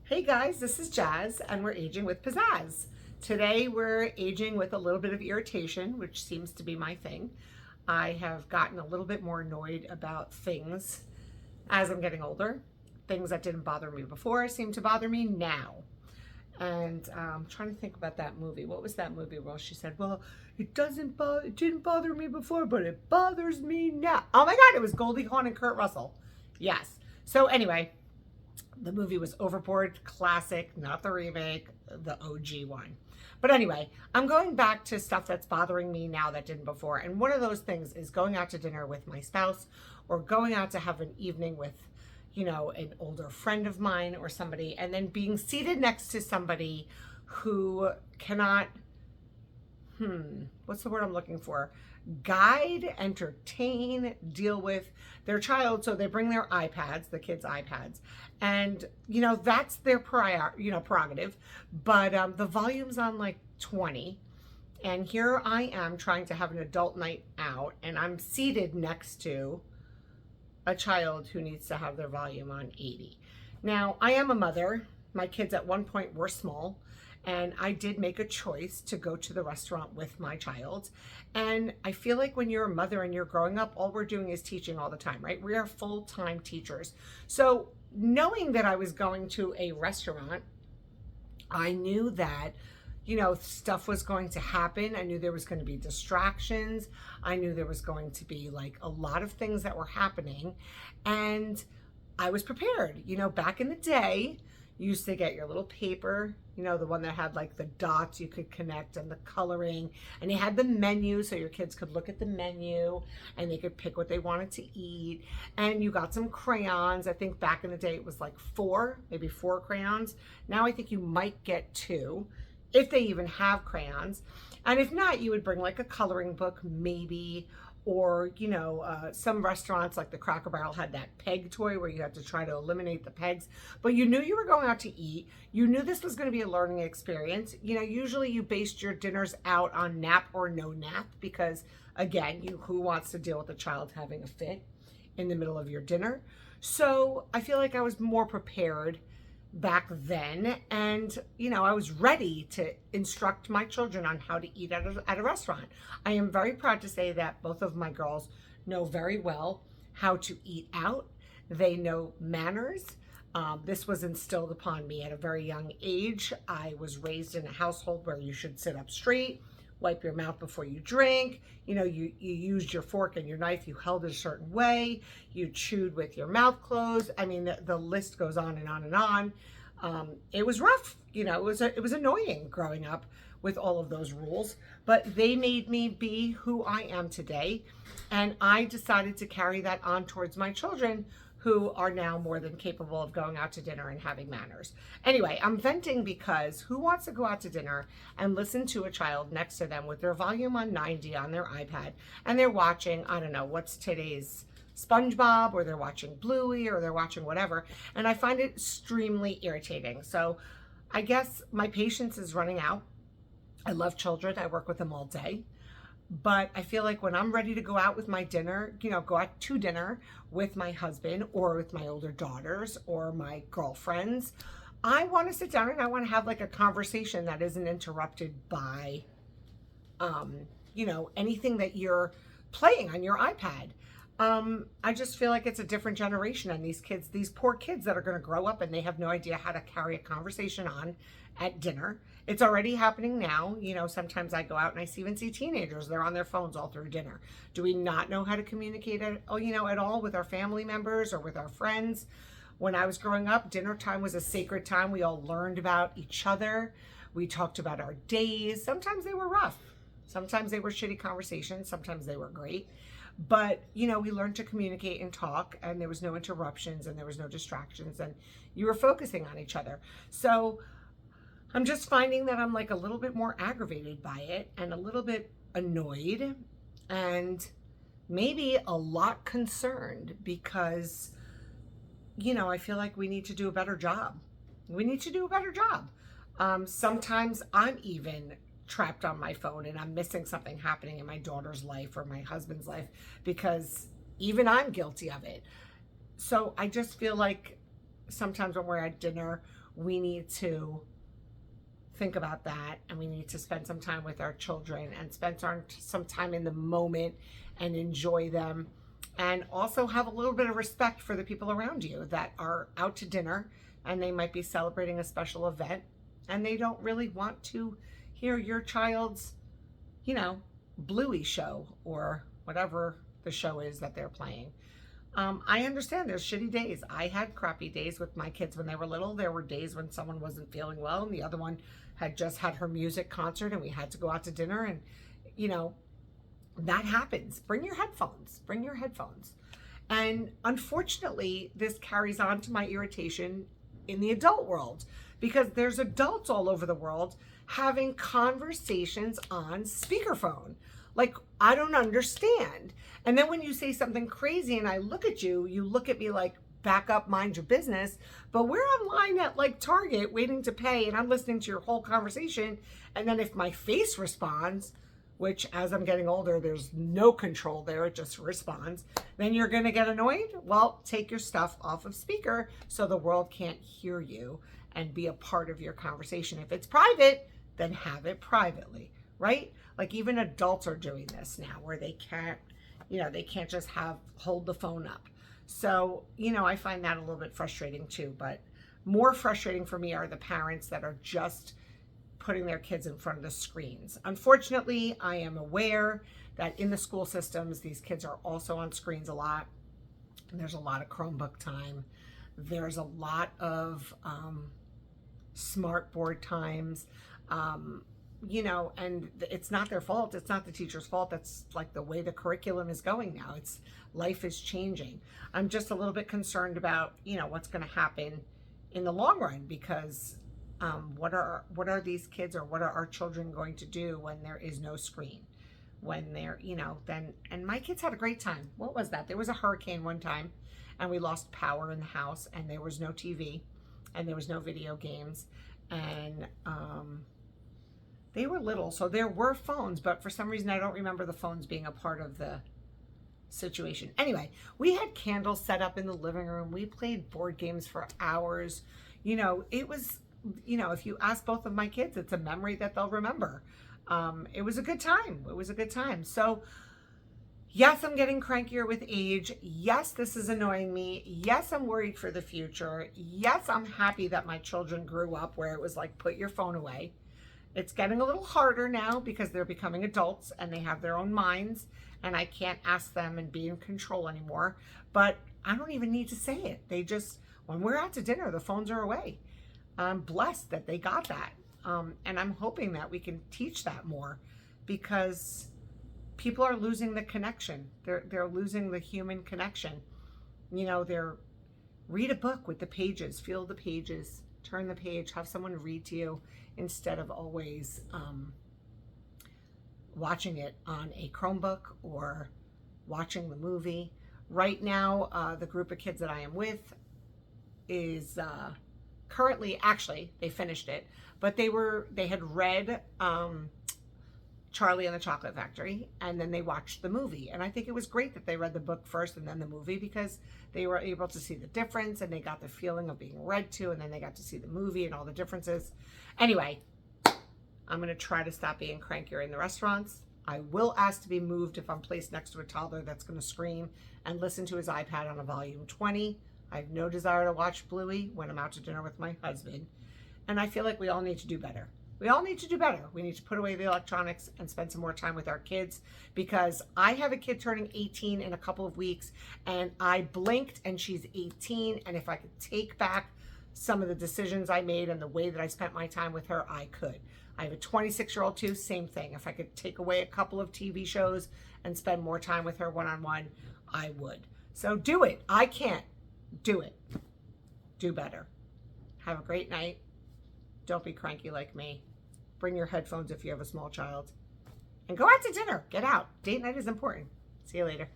Hey guys, this is Jazz and we're aging with pizzazz. Today we're aging with a little bit of irritation, which seems to be my thing. I have gotten a little bit more annoyed about things as I'm getting older. Things that didn't bother me before seem to bother me now. And I'm trying to think about that movie. What was that movie? Well, she said, well, it didn't bother me before, but it bothers me now. Oh my God, it was Goldie Hawn and Kurt Russell. Yes. So anyway, the movie was Overboard, classic, not the remake, the OG one. But anyway, I'm going back to stuff that's bothering me now that didn't before. And one of those things is going out to dinner with my spouse or going out to have an evening with, an older friend of mine or somebody, and then being seated next to somebody who cannot, what's the word I'm looking for? Guide, entertain, deal with their child. So they bring their iPads, the kids' iPads, and that's their prerogative. But the volume's on like 20, and here I am trying to have an adult night out, and I'm seated next to a child who needs to have their volume on 80. Now, I am a mother. My kids at one point were small, and I did make a choice to go to the restaurant with my child. And I feel like when you're a mother and you're growing up, all we're doing is teaching all the time, right? We are full-time teachers. So knowing that I was going to a restaurant, I knew that stuff was going to happen. I knew there was going to be distractions. I knew there was going to be like a lot of things that were happening. And I was prepared. Back in the day, you used to get your little paper, the one that had like the dots you could connect and the coloring, and it had the menu so your kids could look at the menu and they could pick what they wanted to eat. And you got some crayons. I think back in the day it was like maybe four crayons. Now I think you might get two, if they even have crayons. And if not, you would bring like a coloring book maybe, or some restaurants like the Cracker Barrel had that peg toy where you had to try to eliminate the pegs. But you knew you were going out to eat. You knew this was going to be a learning experience. Usually you based your dinners out on nap or no nap, because again, who wants to deal with a child having a fit in the middle of your dinner? So I feel like I was more prepared back then, and I was ready to instruct my children on how to eat at a restaurant. I am very proud to say that both of my girls know very well how to eat out. They know manners. This was instilled upon me at a very young age. I was raised in a household where you should sit up straight, wipe your mouth before you drink. You used your fork and your knife, you held it a certain way, you chewed with your mouth closed. I mean, the list goes on and on and on. It was rough. It was annoying growing up with all of those rules, but they made me be who I am today. And I decided to carry that on towards my children, who are now more than capable of going out to dinner and having manners. Anyway, I'm venting because who wants to go out to dinner and listen to a child next to them with their volume on 90 on their iPad, and they're watching, I don't know, what's today's SpongeBob, or they're watching Bluey, or they're watching whatever. And I find it extremely irritating. So I guess my patience is running out. I love children. I work with them all day. But I feel like when I'm ready to go out with my dinner, go out to dinner with my husband or with my older daughters or my girlfriends, I want to sit down and I want to have like a conversation that isn't interrupted by, anything that you're playing on your iPad. I just feel like it's a different generation, and these poor kids that are going to grow up and they have no idea how to carry a conversation on at dinner. It's already happening now. Sometimes I go out and I even see teenagers, they're on their phones all through dinner. Do we not know how to communicate at all with our family members or with our friends? When I was growing up, dinner time was a sacred time. We all learned about each other. We talked about our days. Sometimes they were rough. Sometimes they were shitty conversations. Sometimes they were great. But, we learned to communicate and talk, and there was no interruptions and there was no distractions, and you were focusing on each other. So I'm just finding that I'm like a little bit more aggravated by it and a little bit annoyed and maybe a lot concerned because, I feel like we need to do a better job. We need to do a better job. Sometimes I'm even trapped on my phone and I'm missing something happening in my daughter's life or my husband's life, because even I'm guilty of it. So I just feel like sometimes when we're at dinner, we need to think about that, and we need to spend some time with our children and spend some time in the moment and enjoy them, and also have a little bit of respect for the people around you that are out to dinner and they might be celebrating a special event and they don't really want to hear your child's, Bluey show or whatever the show is that they're playing. I understand there's shitty days. I had crappy days with my kids when they were little. There were days when someone wasn't feeling well and the other one had just had her music concert and we had to go out to dinner, and that happens. Bring your headphones. And unfortunately, this carries on to my irritation in the adult world, because there's adults all over the world having conversations on speakerphone. Like, I don't understand. And then when you say something crazy and I look at you, you look at me like, back up, mind your business. But we're online at like Target waiting to pay and I'm listening to your whole conversation. And then if my face responds, which as I'm getting older, there's no control there, it just responds, then you're gonna get annoyed. Well, take your stuff off of speaker so the world can't hear you and be a part of your conversation. If it's private, then have it privately, right? Like even adults are doing this now where they can't, they can't just hold the phone up. So, I find that a little bit frustrating too, but more frustrating for me are the parents that are just putting their kids in front of the screens. Unfortunately, I am aware that in the school systems, these kids are also on screens a lot. And there's a lot of Chromebook time. There's a lot of smart board times, and it's not their fault. It's not the teacher's fault. That's like the way the curriculum is going now. Life is changing. I'm just a little bit concerned about, what's going to happen in the long run, because what are these kids or what are our children going to do when there is no screen? When they're, and my kids had a great time. What was that? There was a hurricane one time and we lost power in the house and there was no TV and there was no video games, and they were little, so there were phones, but for some reason I don't remember the phones being a part of the situation. Anyway, we had candles set up in the living room. We played board games for hours. It was, if you ask both of my kids, it's a memory that they'll remember. It was a good time. So yes, I'm getting crankier with age. Yes, this is annoying me. Yes, I'm worried for the future. Yes, I'm happy that my children grew up where it was like, put your phone away. It's getting a little harder now because they're becoming adults and they have their own minds, and I can't ask them and be in control anymore. But I don't even need to say it. They just, when we're out to dinner, the phones are away. I'm blessed that they got that. And I'm hoping that we can teach that more, because people are losing the connection. They're losing the human connection. Read a book with the pages, feel the pages, turn the page, have someone read to you instead of always watching it on a Chromebook or watching the movie. Right now, the group of kids that I am with is currently, actually, they finished it, but they had read Charlie and the Chocolate Factory, and then they watched the movie. And I think it was great that they read the book first and then the movie, because they were able to see the difference and they got the feeling of being read to, and then they got to see the movie and all the differences. Anyway, I'm going to try to stop being crankier in the restaurants. I will ask to be moved if I'm placed next to a toddler that's going to scream and listen to his iPad on a volume 20. I have no desire to watch Bluey when I'm out to dinner with my husband. And I feel like we all need to do better. We need to put away the electronics and spend some more time with our kids, because I have a kid turning 18 in a couple of weeks, and I blinked and she's 18. And if I could take back some of the decisions I made and the way that I spent my time with her, I could. I have a 26-year-old too, same thing. If I could take away a couple of TV shows and spend more time with her one-on-one, I would. So do it. I can't. Do it. Do better. Have a great night. Don't be cranky like me. Bring your headphones if you have a small child. And go out to dinner. Get out. Date night is important. See you later.